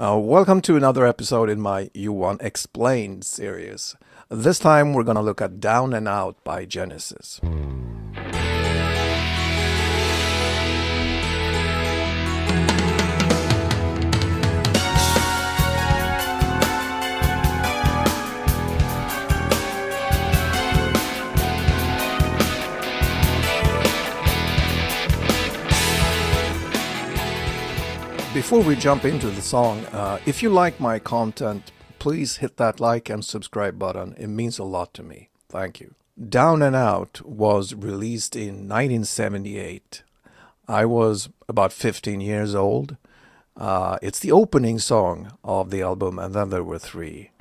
Welcome to another episode in my Johan Explained series. This time we're going to look at Down and Out by Genesis. Before we jump into the song, if you like my content, please hit that like and subscribe button. It means a lot to me. Thank you. Down and Out was released in 1978. I was about 15 years old. It's the opening song of the album, and then there were three.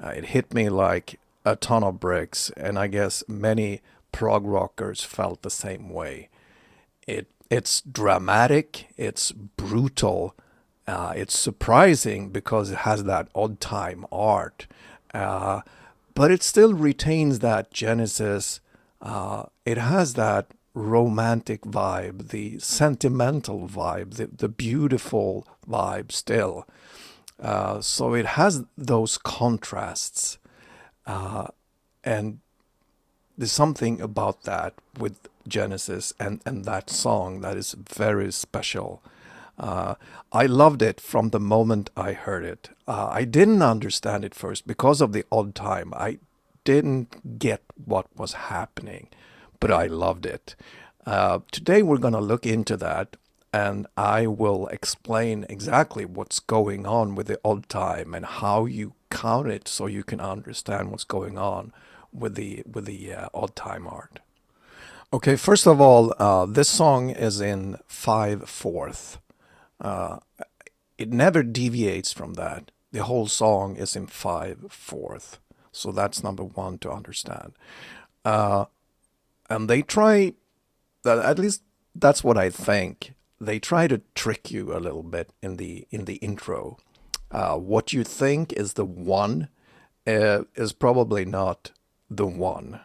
It hit me like a ton of bricks, and I guess many prog rockers felt the same way. It's dramatic, it's brutal, it's surprising because it has that odd time art, but it still retains that Genesis. It has that romantic vibe, the sentimental vibe, the beautiful vibe still. So it has those contrasts, and there's something about that with Genesis and that song that is very special. I loved it from the moment I heard it. I didn't understand it first because of the odd time. I didn't get what was happening, but I loved it. Today we're going to look into that, and I will explain exactly what's going on with the odd time and how you count it so you can understand what's going on with the odd time art. Okay, first of all, this song is in 5/4. It never deviates from that. The whole song is in 5/4. So that's number one to understand. And they try, at least that's what I think. They try to trick you a little bit in the intro. What you think is the one is probably not the one.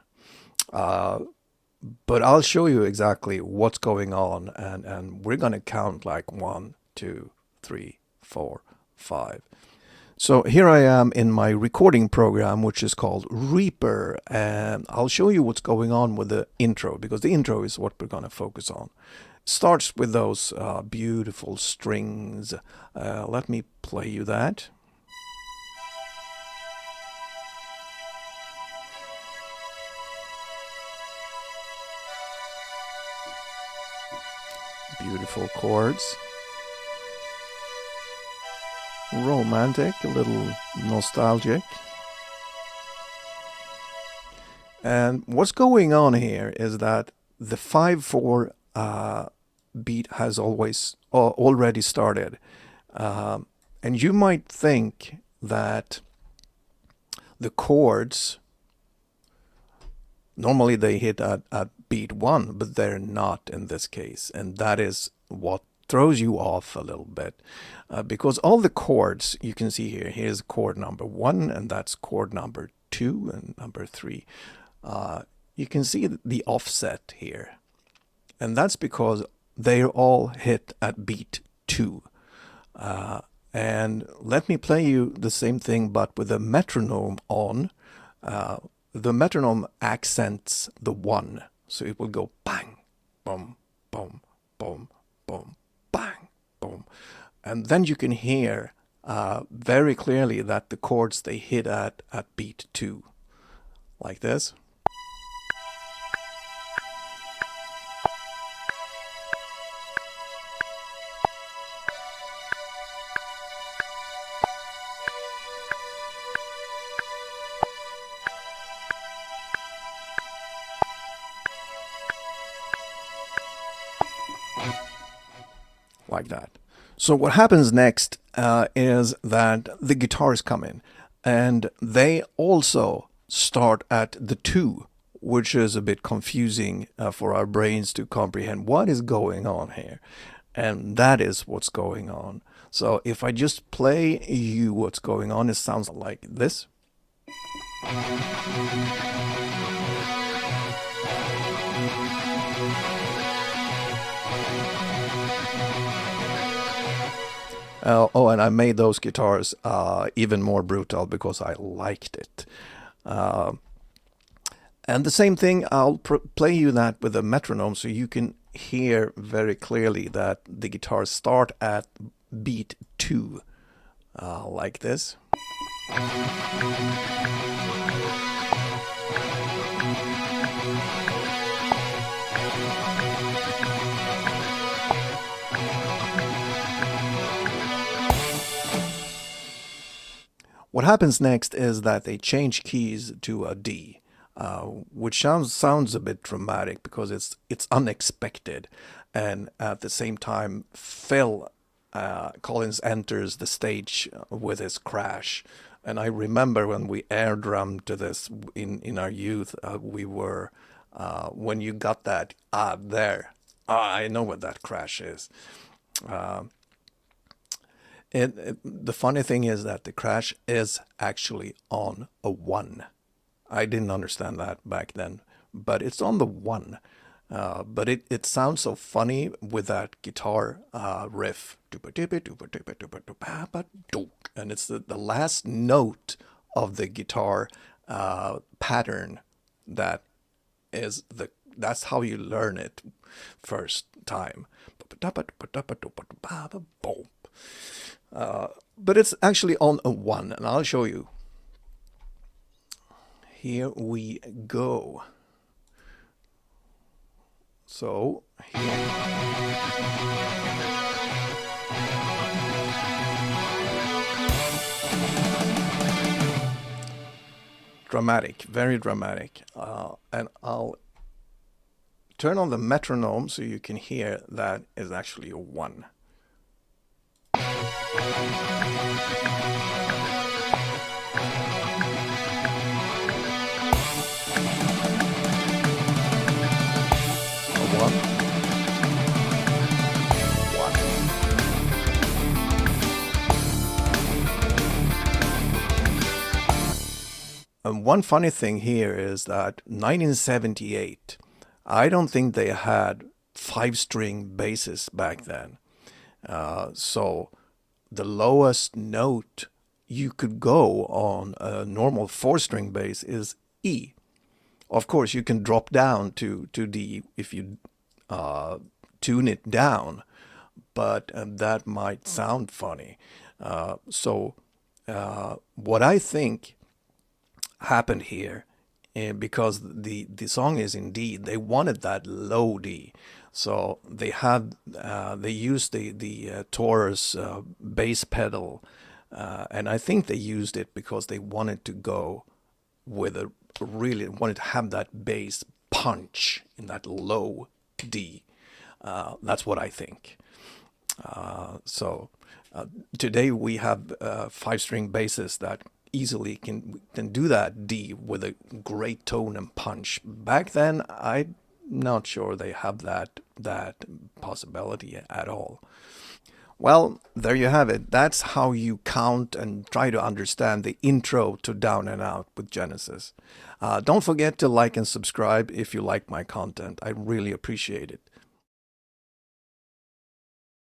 But I'll show you exactly what's going on, and we're going to count like 1, 2, 3, 4, 5. So here I am in my recording program, which is called Reaper, and I'll show you what's going on with the intro, because the intro is what we're going to focus on. It starts with those beautiful strings. Let me play you that. Beautiful chords. Romantic, a little nostalgic. And what's going on here is that the 5/4 beat has already started. And you might think that the chords, normally they hit at beat 1, but they're not in this case. And that is what throws you off a little bit. Because all the chords you can see here, here's chord number 1, and that's chord number 2 and number 3. You can see the offset here. And that's because they're all hit at beat 2. And let me play you the same thing, but with a metronome on. The metronome accents the 1. So it will go bang, boom, boom, boom, boom, bang, boom. And then you can hear very clearly that the chords they hit at beat 2. Like this. Like that. So what happens next is that the guitars come in, and they also start at the 2, which is a bit confusing for our brains to comprehend what is going on here. And that is what's going on. So if I just play you what's going on, it sounds like this. Oh, and I made those guitars even more brutal because I liked it. Uh, and the same thing, I'll play you that with a metronome so you can hear very clearly that the guitars start at beat 2, like this. What happens next is that they change keys to a D, which sounds a bit dramatic because it's unexpected, and at the same time, Phil Collins enters the stage with his crash. And I remember when we air drummed to this in our youth, we were when you got that there, I know what that crash is. Uh, the funny thing is that the crash is actually on a 1. I didn't understand that back then, but it's on the 1. But it sounds so funny with that guitar riff. And it's the last note of the guitar pattern that is that's how you learn it first time. But it's actually on a 1, and I'll show you. Here we go. So here. Dramatic, very dramatic. And I'll turn on the metronome so you can hear that is actually a 1. And one funny thing here is that 1978, I don't think they had 5-string basses back then. So the lowest note you could go on a normal 4-string bass is E. Of course, you can drop down to D if you tune it down, but that might sound funny. So what I think happened here, because the song is in D, they wanted that low D, so they used the Taurus bass pedal, and I think they used it because they wanted to go with really wanted to have that bass punch in that low D. That's what I think. So today we have 5-string basses that easily can do that D with a great tone and punch. Back then, I'm not sure they have that possibility at all. Well, there you have it. That's how you count and try to understand the intro to Down and Out with Genesis. Don't forget to like and subscribe if you like my content. I really appreciate it.